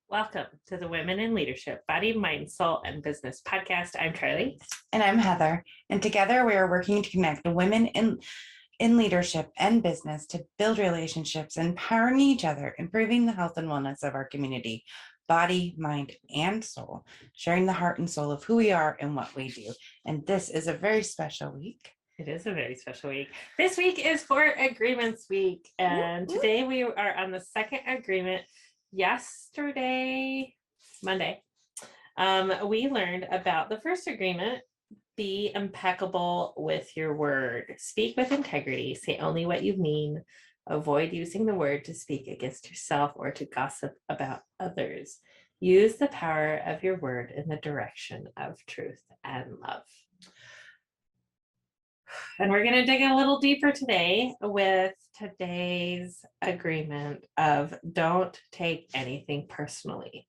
Welcome to the Women in Leadership Body, Mind, Soul, and Business podcast. I'm Charlie. And I'm Heather. And together we are working to connect women in leadership and business to build relationships, empowering each other, improving the health and wellness of our community, body, mind, and soul, sharing the heart and soul of who we are and what we do. And this is a very special week. It is a very special week. This week is for Agreements Week. And today we are on the second agreement. Yesterday, Monday, we learned about the first agreement. Be impeccable with your word. Speak with integrity. Say only what you mean. Avoid using the word to speak against yourself or to gossip about others. Use the power of your word in the direction of truth and love. And we're going to dig a little deeper today with today's agreement of don't take anything personally.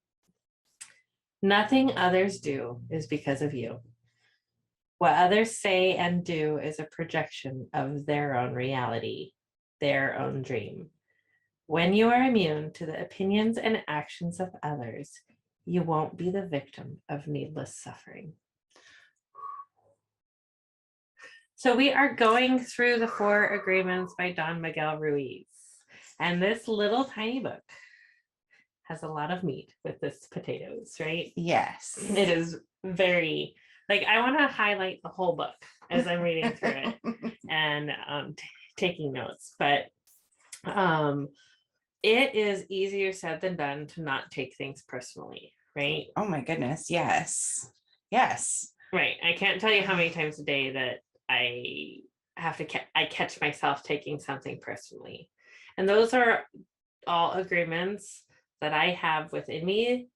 Nothing others do is because of you. What others say and do is a projection of their own reality, their own dream. When you are immune to the opinions and actions of others, you won't be the victim of needless suffering. So we are going through the 4 agreements by Don Miguel Ruiz. And this little tiny book has a lot of meat with this potatoes, right? Yes. It is very, I want to highlight the whole book as I'm reading through it and taking notes. But it is easier said than done to not take things personally, right? Oh my goodness. Yes. Yes. Right. I can't tell you how many times a day that I catch myself taking something personally. And those are all agreements that I have within me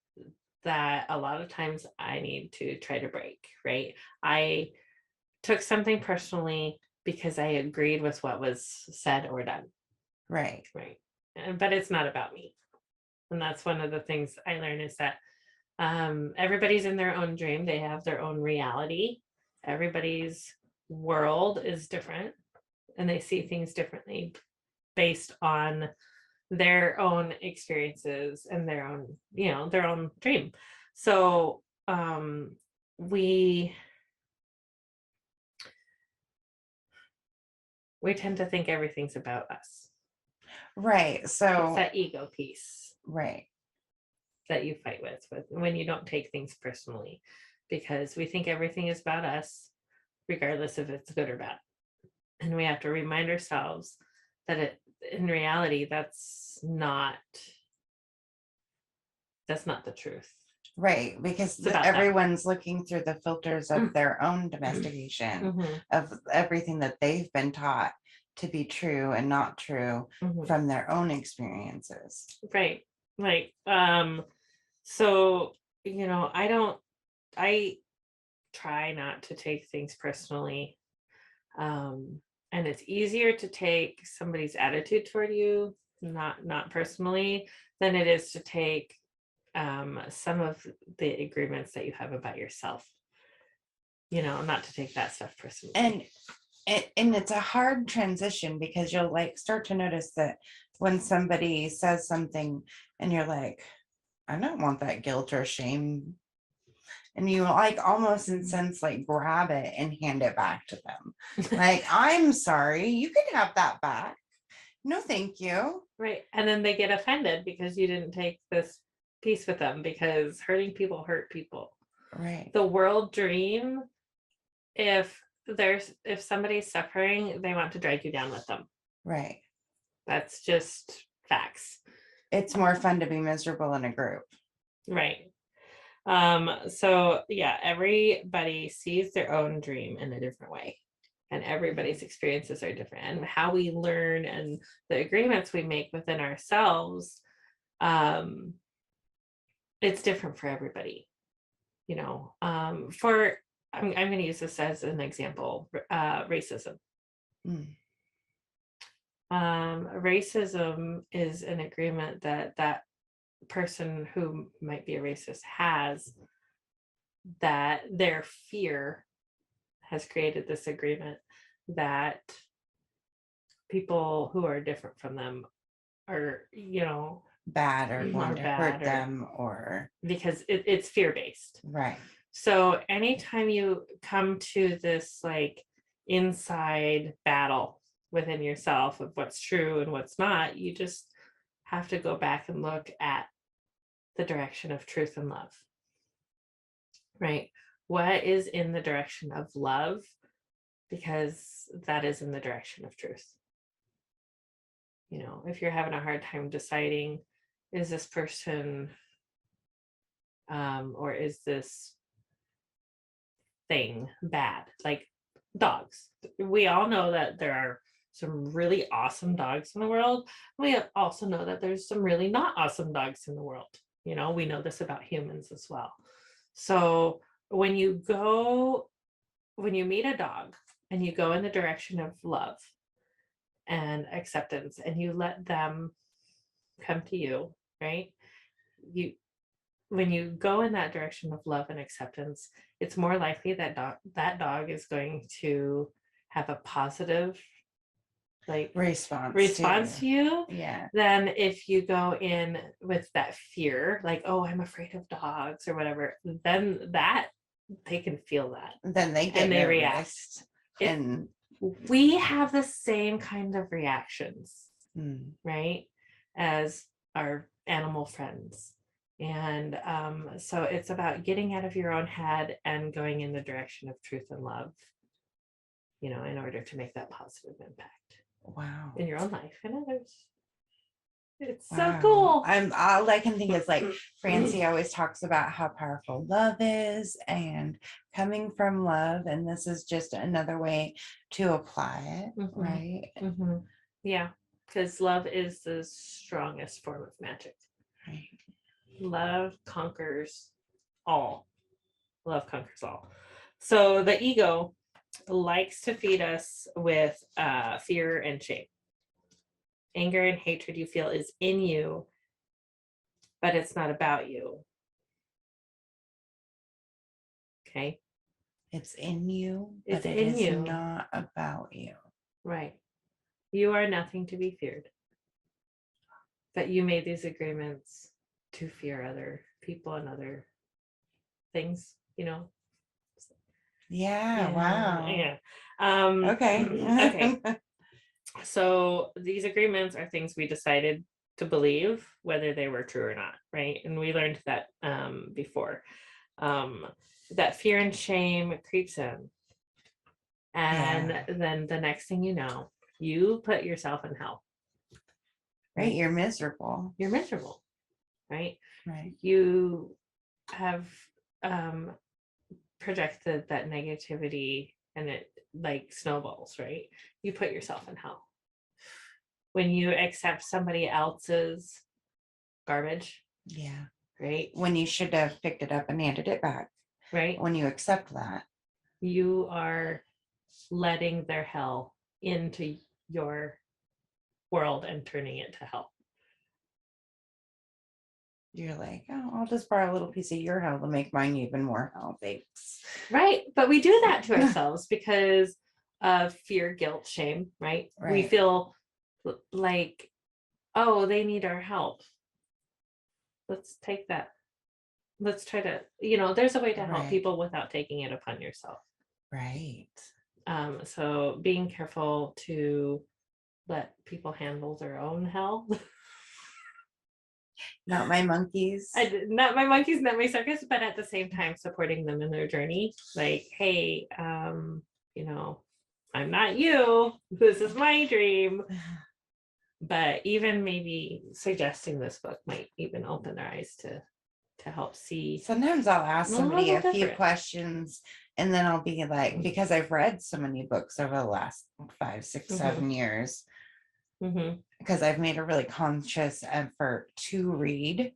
that a lot of times I need to try to break, right? I took something personally because I agreed with what was said or done. Right. Right. But it's not about me. And that's one of the things I learned is that everybody's in their own dream. They have their own reality. Everybody's world is different and they see things differently based on their own experiences and their own dream. So we tend to think everything's about us. Right. So it's that ego piece. Right. That you fight with when you don't take things personally, because we think everything is about us, regardless if it's good or bad. And we have to remind ourselves that in reality, that's not the truth. Right, because everyone's looking through the filters of their own domestication of everything that they've been taught to be true and not true from their own experiences. Right. So, I try not to take things personally. And it's easier to take somebody's attitude toward you, not personally, than it is to take some of the agreements that you have about yourself, not to take that stuff personally. And it's a hard transition because you'll start to notice that when somebody says something and you're like, I don't want that guilt or shame. And you almost in sense grab it and hand it back to them. I'm sorry, you can have that back. No, thank you. Right. And then they get offended because you didn't take this piece with them, because hurting people hurt people. Right. The world dream, if somebody's suffering, they want to drag you down with them. Right. That's just facts. It's more fun to be miserable in a group. Right. So yeah, everybody sees their own dream in a different way, and everybody's experiences are different, and how we learn and the agreements we make within ourselves, it's different for everybody. I'm going to use this as an example. Racism. Racism is an agreement that person who might be a racist has, that their fear has created this agreement that people who are different from them are, bad or going to hurt bad, or them or because it's fear-based. right. So anytime you come to this like inside battle within yourself of what's true and what's not, you just have to go back and look at the direction of truth and love. Right? What is in the direction of love? Because that is in the direction of truth. You know, if you're having a hard time deciding, is this person or is this thing bad? Like dogs. We all know that there are some really awesome dogs in the world. We also know that there's some really not awesome dogs in the world. You know, we know this about humans as well. So when you meet a dog and you go in the direction of love and acceptance and you let them come to you, right? When you go in that direction of love and acceptance, it's more likely that that dog is going to have a positive like response to you than if you go in with that fear, like, oh, I'm afraid of dogs or whatever. Then that they can feel that. Then they get and they react. And we have the same kind of reactions, right, as our animal friends. And so it's about getting out of your own head and going in the direction of truth and love, you know, in order to make that positive impact. Wow. In your own life and others. It's so cool. All I can think is like Francie always talks about how powerful love is and coming from love. And this is just another way to apply it, right? Yeah, because love is the strongest form of magic. Right. Love conquers all. Love conquers all. So the ego likes to feed us with fear and shame. Anger and hatred you feel is in you, but it's not about you. Okay. It's in you, but it is not about you. Right. You are nothing to be feared. But you made these agreements to fear other people and other things, you know? Yeah. Wow. Yeah. Okay. Okay. So these agreements are things we decided to believe, whether they were true or not, right? And we learned that before. That fear and shame creeps in. And then the next thing you know, you put yourself in hell. Right? You're miserable. You're miserable, right? Right. You have projected that negativity and it like snowballs, right? You put yourself in hell. When you accept somebody else's garbage. Yeah. Right. When you should have picked it up and handed it back. Right. When you accept that. You are letting their hell into your world and turning it to hell. You're like, oh, I'll just borrow a little piece of your hell to make mine even more hell, thanks. Right. But we do that to ourselves because of fear, guilt, shame, right? We feel like, oh, they need our help. Let's take that. Let's try to, there's a way to help people without taking it upon yourself. Right. So being careful to let people handle their own hell. Not my monkeys. Not my monkeys, not my circus, but at the same time supporting them in their journey. Like, hey, I'm not you. This is my dream. But even maybe suggesting this book might even open their eyes to help see. Sometimes I'll ask somebody a few questions and then I'll be like, because I've read so many books over the last 5, 6, 7 years, because I've made a really conscious effort to read,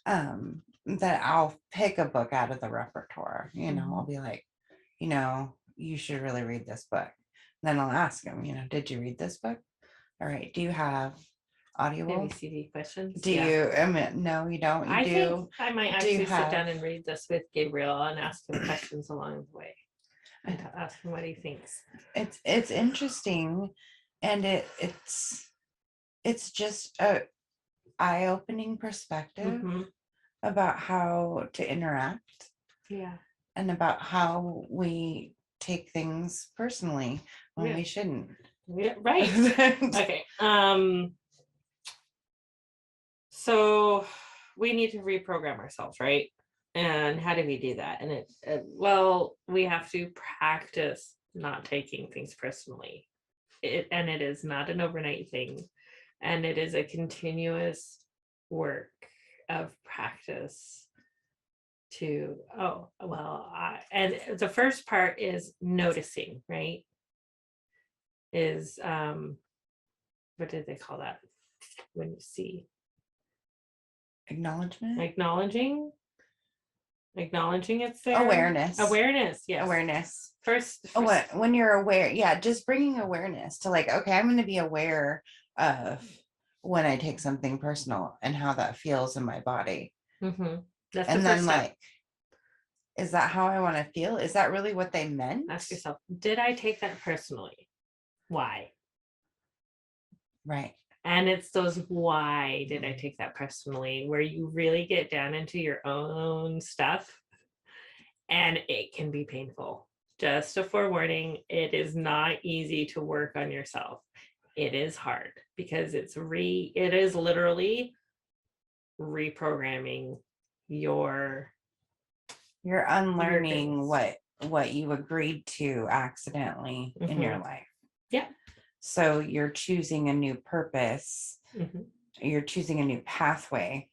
that I'll pick a book out of the repertoire. I'll be like, you should really read this book. Then I'll ask them, did you read this book? All right. Do you have Audible? ABCD questions. Do you? No, you don't. You think I might actually sit down and read this with Gabriel and ask him questions along the way. And ask him what he thinks. It's interesting, and it's just eye-opening perspective Mhm. about how to interact Yeah. and about how we take things personally when Yeah. we shouldn't. Yeah, right. Okay. So we need to reprogram ourselves, right? And how do we do that? And well, we have to practice not taking things personally. And it is not an overnight thing. And it is a continuous work of practice to, and the first part is noticing, right? Is, what did they call that? When you see, Acknowledgement, acknowledging it's there. awareness, Yes. awareness. First, When you're aware, yeah, just bringing awareness to like, okay, I'm going to be aware of when I take something personal and how that feels in my body. mhm, that's the And first then step. like, is that how I want to feel? Is that really what they meant? Ask yourself, did I take that personally? Why? Right. And it's those why did I take that personally, where you really get down into your own stuff, and it can be painful. Just a forewarning, it is not easy to work on yourself. It is hard because it is literally reprogramming your You're unlearning things. what you agreed to accidentally in your Mhm. life. Yeah. So you're choosing a new purpose. Mhm. You're choosing a new pathway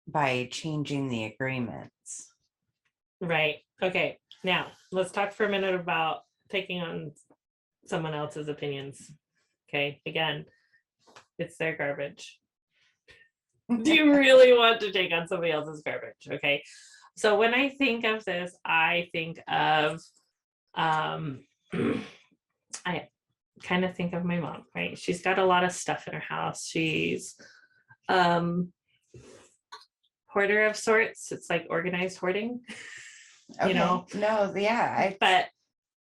by changing the agreements. Right. Okay. Now let's talk for a minute about taking on someone else's opinions. Okay. Again, it's their garbage. Do you really want to take on somebody else's garbage? Okay. So when I think of this, I think of, I kind of think of my mom, right? She's got a lot of stuff in her house. She's hoarder of sorts. It's like organized hoarding, Okay. No, yeah, but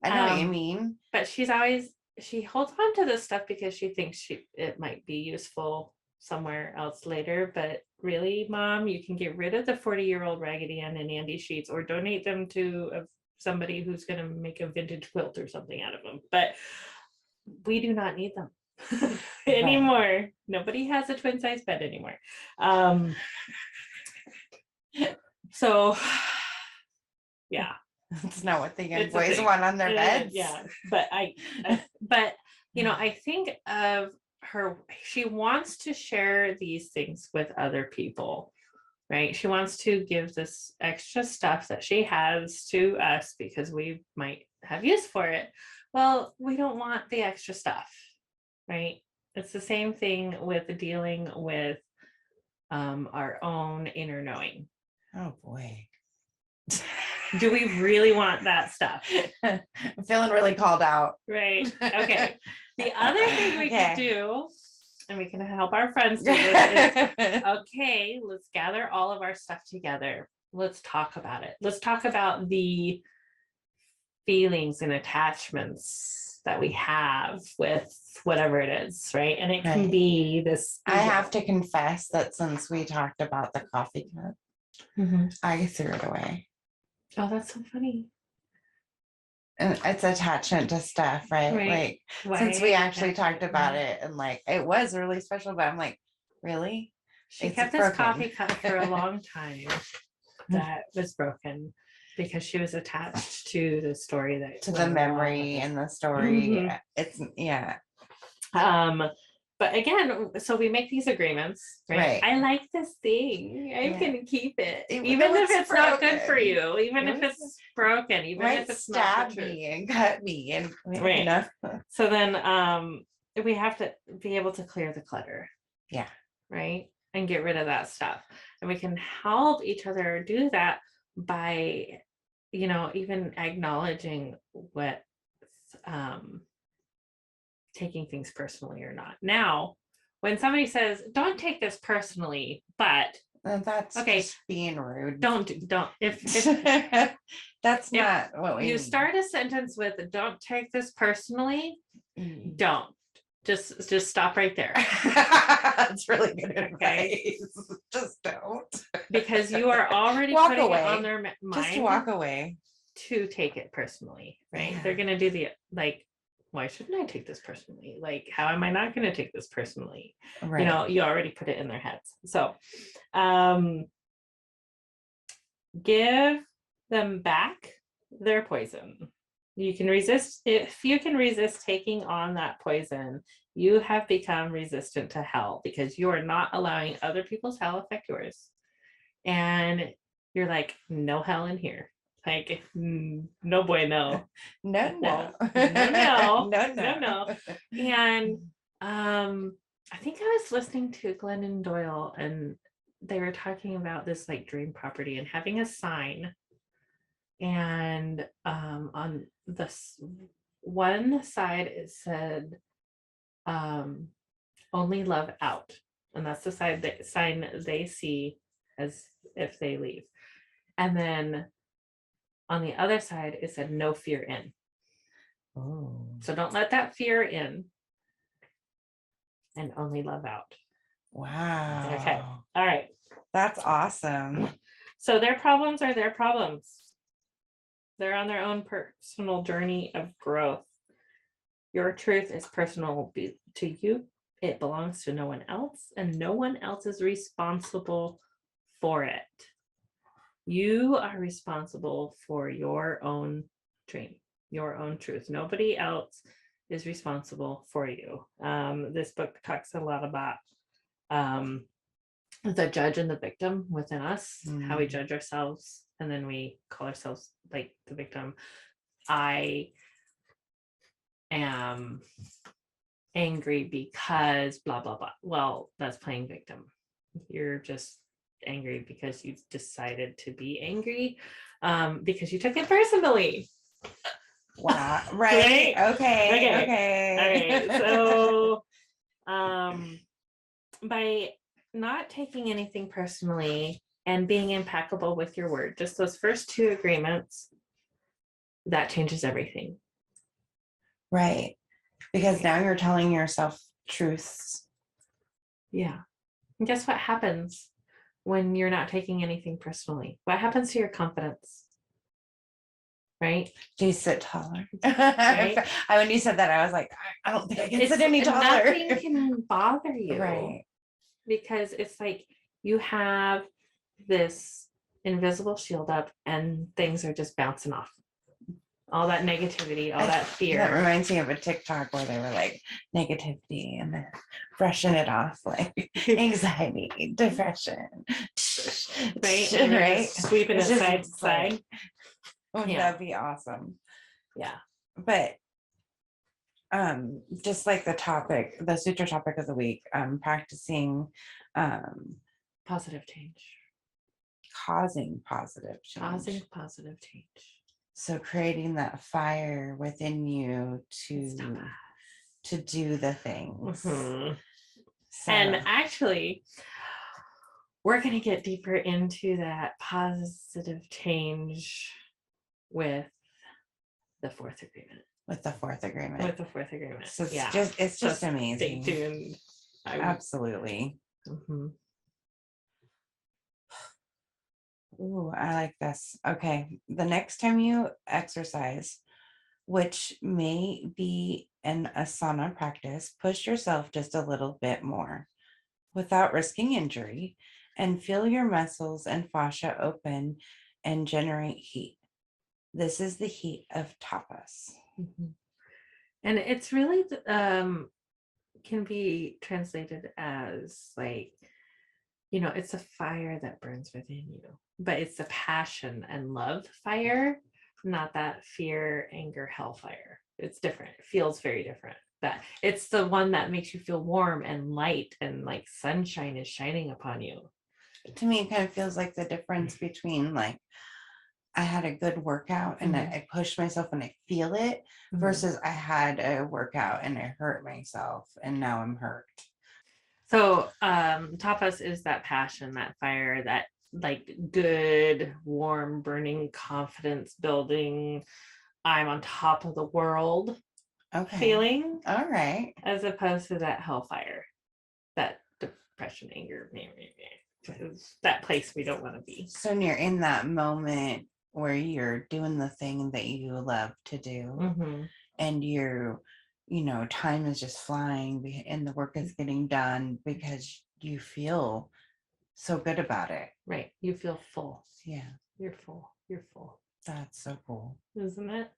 I know what you mean. But she holds on to this stuff because she thinks it might be useful somewhere else later. But really, Mom, you can get rid of the 40-year-old Raggedy Ann and Andy sheets or donate them to somebody who's going to make a vintage quilt or something out of them. But we do not need them anymore. Nobody has a twin size bed anymore. So yeah. It's not what the young It's a boys thing. want on their beds. Yeah, but but I think of her. She wants to share these things with other people, right? She wants to give this extra stuff that she has to us because we might have use for it. Well, we don't want the extra stuff, right? It's the same thing with dealing with our own inner knowing. Oh boy. Do we really want that stuff? I'm feeling really called out. Right. Okay. The other thing we could do, and we can help our friends do this, is okay, let's gather all of our stuff together. Let's talk about it. Let's talk about the feelings and attachments that we have with whatever it is, right? And it can Right. be this. I have to confess that since we talked about the coffee cup, I threw it away. Oh, that's so funny. And it's attachment to stuff, right? Right. Like since we actually talked about it and like it was really special, but I'm like, really? She It's kept this broken. coffee cup for a long time that was broken because she was attached to the story that to the went along memory with it. and the story. Mhm. It's yeah. But again, so we make these agreements, right? Right. I like this thing. I'm Yeah. gonna keep it. Even Even though if it's not good broken. for you, even if Even it's broken, even Right, if it's stab not the truth. me and cut me and Right. you know. So then we have to be able to clear the clutter. Yeah. Right. And get rid of that stuff. And we can help each other do that by, even acknowledging what taking things personally or not. Now, when somebody says, don't take this personally, but That's okay, just being rude. don't if that's not what we you mean. start a sentence with don't take this personally, don't Just stop right there. That's really good Okay. advice. Just don't. Because you are already Walk putting away. it on their Just mind walk away. to take it personally, right? Yeah. They're gonna do the like, why shouldn't I take this personally? Like, how am I not gonna take this personally? Right. You know, you already put it in their heads. So give them back their poison. You can resist. If you can resist taking on that poison, you have become resistant to hell, because you are not allowing other people's hell affect yours. And you're like, no hell in here. Like, no bueno. No, no. No. And I think I was listening to Glennon Doyle, and they were talking about this like dream property and having a sign. And on this one side it said only love out. And that's the sign they see as if they leave. And then on the other side it said no fear in. Oh. So don't let that fear in, and only love out. Wow. Okay. All right. That's awesome. So their problems are their problems. They're on their own personal journey of growth. Your truth is personal to you. It belongs to no one else, and no one else is responsible for it. You are responsible for your own dream, your own truth. Nobody else is responsible for you. This book talks a lot about the judge and the victim within us, how we judge ourselves, and then we call ourselves like the victim. I am angry because blah blah blah. Well, that's playing victim. You're just angry because you decided to be angry, because you took it personally. Wow. Right. Right? Okay. All right. So by not taking anything personally and being impeccable with your word, just those first two agreements, that changes everything. Right. Because now you're telling yourself truths. Yeah. And guess what happens when you're not taking anything personally? What happens to your confidence? Right? Do you sit taller? Right? When you said that, I was like, I don't think I can sit any taller. Nothing can bother you. Right. Because it's like you have this invisible shield up and things are just bouncing off. All that negativity, all that fear. That reminds me of a TikTok where they were like negativity and then brushing it off, like anxiety, depression. Right? And Right. Sweeping it side to side. Yeah. That'd be awesome. Yeah. But just like the sutra topic of the week, practicing positive change. Causing positive change. Causing positive change. So creating that fire within you to do the things. Mm-hmm. So. And actually, we're going to get deeper into that positive change with the fourth agreement. With the fourth agreement. So it's just amazing. Stay tuned. Absolutely. Mm-hmm. Ooh, I like this. Okay. The next time you exercise, which may be an asana practice, push yourself just a little bit more without risking injury, and feel your muscles and fascia open and generate heat. This is the heat of tapas. Mm-hmm. And it's really can be translated as like, it's a fire that burns within you, but it's the passion and love fire, not that fear, anger, hellfire. It's different. It feels very different. That it's the one that makes you feel warm and light and like sunshine is shining upon you. To me, it kind of feels like the difference between like I had a good workout and I pushed myself and I feel it versus I had a workout and I hurt myself and now I'm hurt. So tapas is that passion, that fire, that like good, warm, burning confidence building. I'm on top of the world Okay. feeling All right. as opposed to that hellfire, that depression, anger, that place we don't want to be. So when you're in that moment where you're doing the thing that you love to do, Mm-hmm. and time is just flying and the work is getting done because you feel so good about it. Right. You feel full. Yeah, You're full. You're full. that's so cool. Isn't it?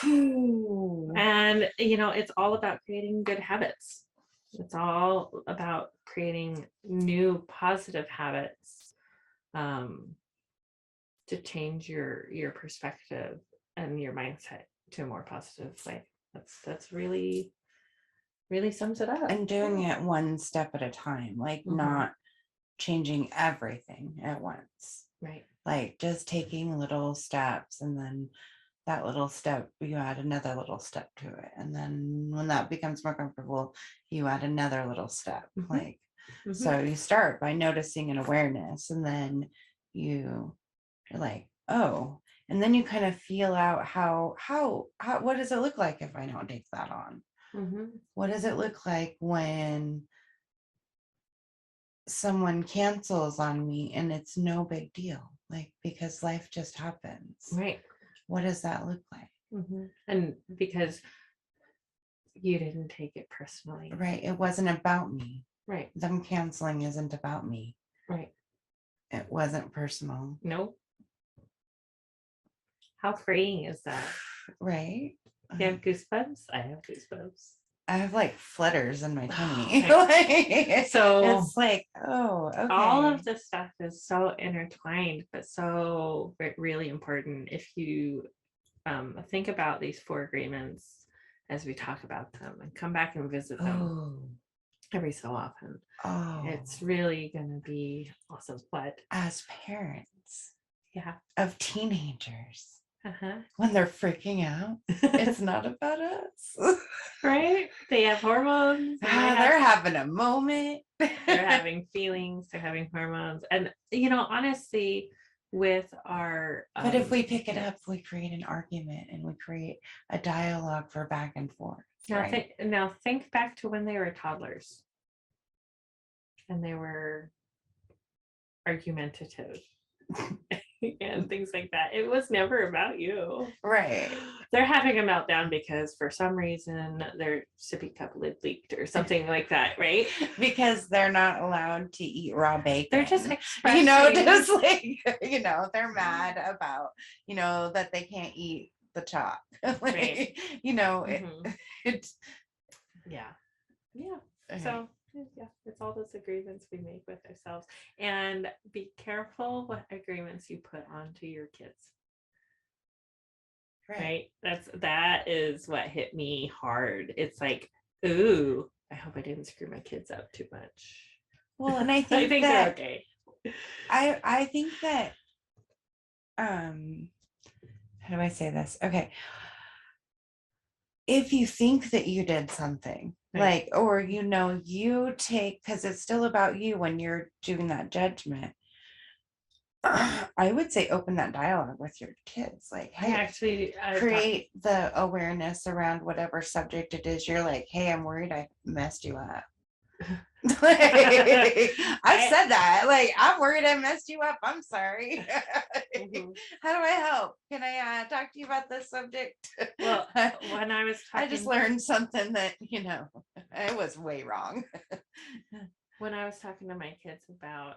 Ooh. And, it's all about creating good habits. It's all about creating new positive habits to change your perspective and your mindset to a more positive way. That's really, really sums it up. And doing it one step at a time, like not changing everything at once. Right. Like just taking little steps, and then that little step, you add another little step to it. And then when that becomes more comfortable, you add another little step. So you start by noticing an awareness, and then you're like, oh, and then you kind of feel out how what does it look like if I don't take that on? What does it look like when someone cancels on me and it's no big deal, like, because life just happens? Right. What does that look like? And because you didn't take it personally. Right. It wasn't about me. Right. Them canceling isn't about me. Right. It wasn't personal. Nope. How freeing is that? Right. You have goosebumps? I have goosebumps. I have like flutters in my tummy. So it's like, oh, okay. All of this stuff is so intertwined, but so really important. If you think about these 4 agreements as we talk about them and come back and visit them every so often, it's really going to be awesome. But as parents, yeah, of teenagers, when they're freaking out, it's not about us. Right? They have hormones. They're having a moment. They're having feelings. They're having hormones. And, honestly, with our... but if we pick it up, we create an argument and we create a dialogue for back and forth. Now think back to when they were toddlers and they were argumentative. And things like that. It was never about you. Right. They're having a meltdown because for some reason their sippy cup lid leaked or something like that, right? Because they're not allowed to eat raw bacon. They're just expressing, just like, they're mad about, that they can't eat the chalk. Right. It's yeah. So yeah, it's all those agreements we make with ourselves, and be careful what agreements you put onto your kids. Right? That is what hit me hard. It's like, ooh, I hope I didn't screw my kids up too much. Well, and I think that they're okay. I think that how do I say this? Okay. If you think that you did something, right, like, or you take, because it's still about you when you're doing that judgment, I would say open that dialogue with your kids. Like, hey, create the awareness around whatever subject it is. You're like, hey, I'm worried I messed you up. I've said that. Like, I'm worried I messed you up. I'm sorry. How do I help? Can I talk to you about this subject? Well, when I was talking, I just learned something that, I was way wrong. When I was talking to my kids about,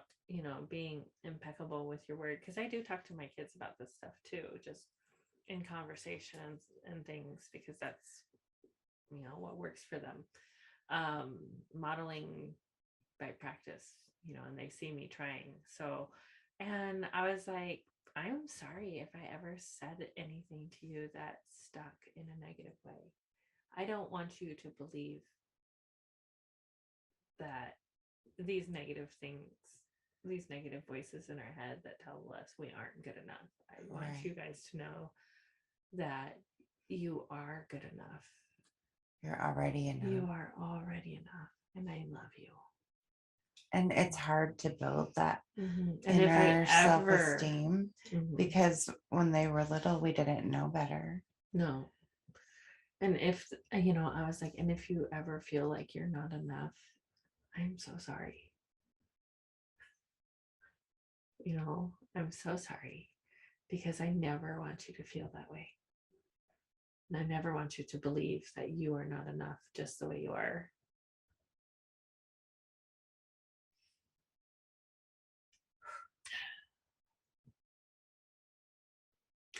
being impeccable with your word, because I do talk to my kids about this stuff too, just in conversations and things, because that's, what works for them. Modeling by practice, and they see me trying. So, and I was like, I'm sorry if I ever said anything to you that stuck in a negative way. I don't want you to believe that these negative things, these negative voices in our head that tell us we aren't good enough. I want you guys to know that you are good enough. You're already enough. You are already enough, and I love you. And it's hard to build that inner self-esteem, because when they were little, we didn't know better. No. And if, I was like, and if you ever feel like you're not enough, I'm so sorry. I'm so sorry, because I never want you to feel that way. And I never want you to believe that you are not enough just the way you are.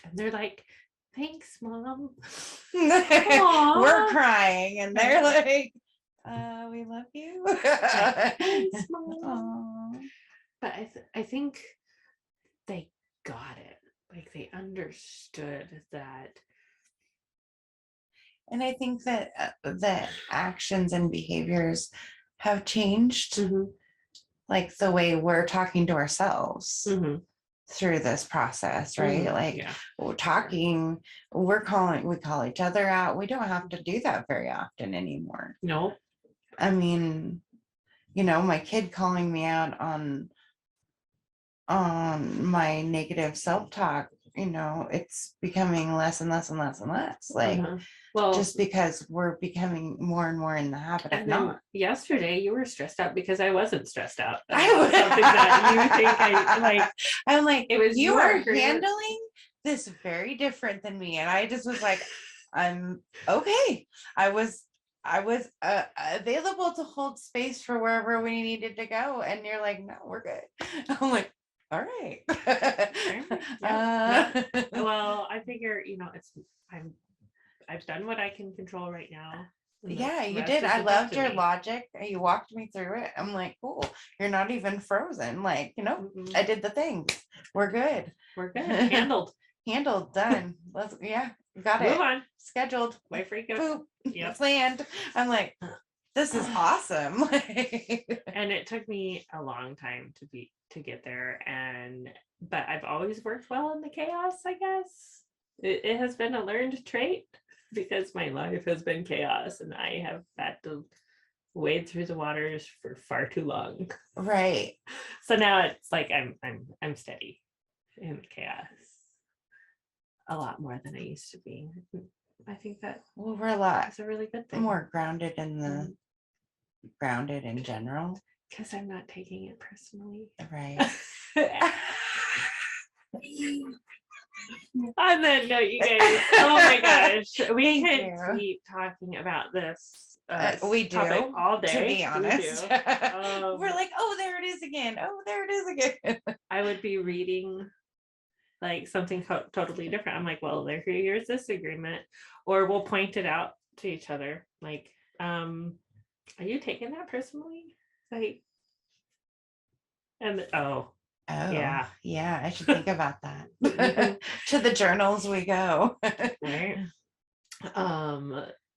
And they're like, thanks, Mom. We're crying and they're like, we love you. Thanks, Mom. Aw. But I think they got it. Like, they understood that. And I think that the actions and behaviors have changed, like the way we're talking to ourselves through this process, right? Like we're talking, we call each other out. We don't have to do that very often anymore. No. I mean, my kid calling me out on my negative self-talk, it's becoming less and less and less and less. Like, well, just because we're becoming more and more in the habit of not. Yesterday, you were stressed out because I wasn't stressed out. Something that you think I'm like, it was you are handling this very different than me, and I just was like, I'm okay. I was available to hold space for wherever we needed to go, and you're like, no, we're good. I'm like, all right. Well, I figure, I've done what I can control right now. Yeah, you did. I loved your logic. You walked me through it. I'm like, cool. You're not even frozen. Like, I did the things. We're good. We're good. Handled. Done. Let's, got it. Move on. Scheduled. My freak out. Boop. Let's land. I'm like, this is awesome. And it took me a long time to get there. But I've always worked well in the chaos, I guess. It has been a learned trait, because my life has been chaos and I have had to wade through the waters for far too long. Right. So now it's like I'm steady in the chaos a lot more than I used to be. I think that we're a lot. It's a really good thing. More grounded grounded in general. Because I'm not taking it personally. Right. On that note, you guys, oh my gosh, we could keep talking about this. We do all day. To be honest, we're like, oh, there it is again. Oh, there it is again. I would be reading like something totally different. I'm like, well, here's this agreement, or we'll point it out to each other. Like, are you taking that personally? Like, and yeah, I should think about that. To the journals we go. Right.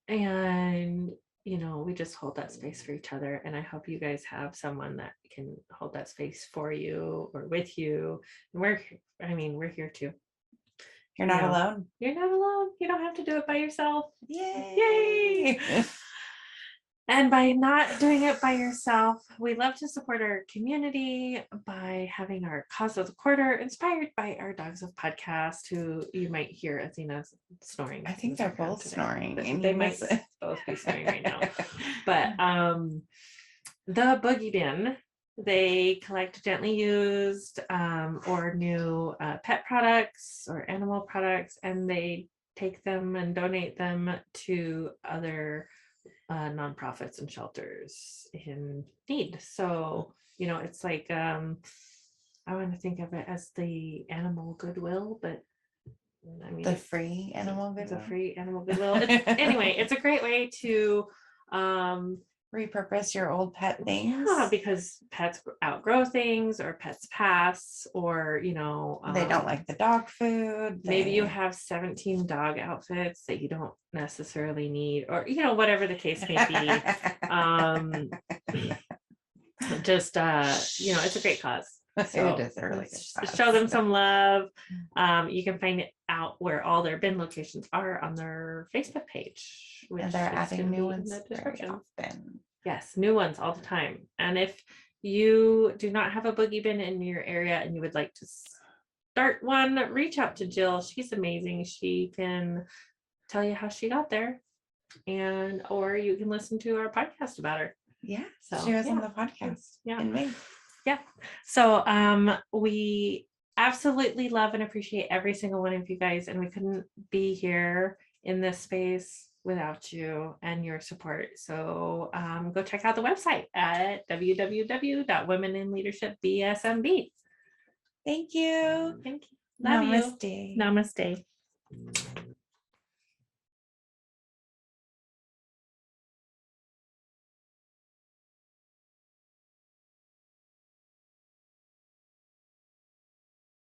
And we just hold that space for each other, and I hope you guys have someone that can hold that space for you or with you. And we're here too. You're not alone. You're not alone. You don't have to do it by yourself. Yay. And by not doing it by yourself, we love to support our community by having our Cause of the Quarter inspired by our Dogs of Podcast, who you might hear Athena snoring. I think they're both snoring. And they might both be snoring right now. But the Boogie Bin, they collect gently used or new pet products or animal products, and they take them and donate them to other nonprofits and shelters in need. So it's like I want to think of it as the animal goodwill, but the free animal goodwill. The free animal goodwill. Anyway, it's a great way to repurpose your old pet things. Yeah, because pets outgrow things, or pets pass, or they don't like the dog food. Maybe you have 17 dog outfits that you don't necessarily need, or whatever the case may be. Just it's a great cause. So it is a really good cause. Show them some love. You can find out where all their bin locations are on their Facebook page, which and they're adding new ones in the description. Very often. Yes, new ones all the time. And if you do not have a boogie bin in your area and you would like to start one, reach out to Jill. She's amazing. She can tell you how she got there. or you can listen to our podcast about her. Yeah. So, She was on yeah. the podcast Yeah. in May. Yeah. So we absolutely love and appreciate every single one of you guys, and we couldn't be here in this space without you and your support. So go check out the website at www.womeninleadershipbsmb. Thank you. Thank you. Love Namaste. you. Namaste.